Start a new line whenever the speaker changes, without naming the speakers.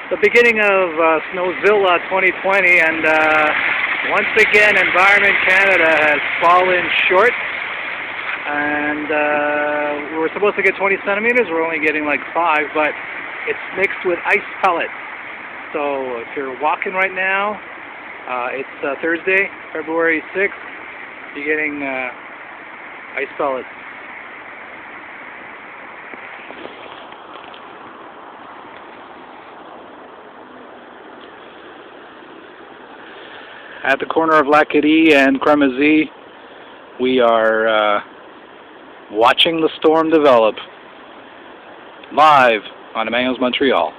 The beginning of Snowzilla 2020, and once again Environment Canada has fallen short, and we were supposed to get 20 centimeters, we're only getting like 5, but it's mixed with ice pellets. So if you're walking right now, it's Thursday, February 6th, you're getting ice pellets. At the corner of Lac-Qui and Cremazie, we are watching the storm develop live on Emmanuels Montreal.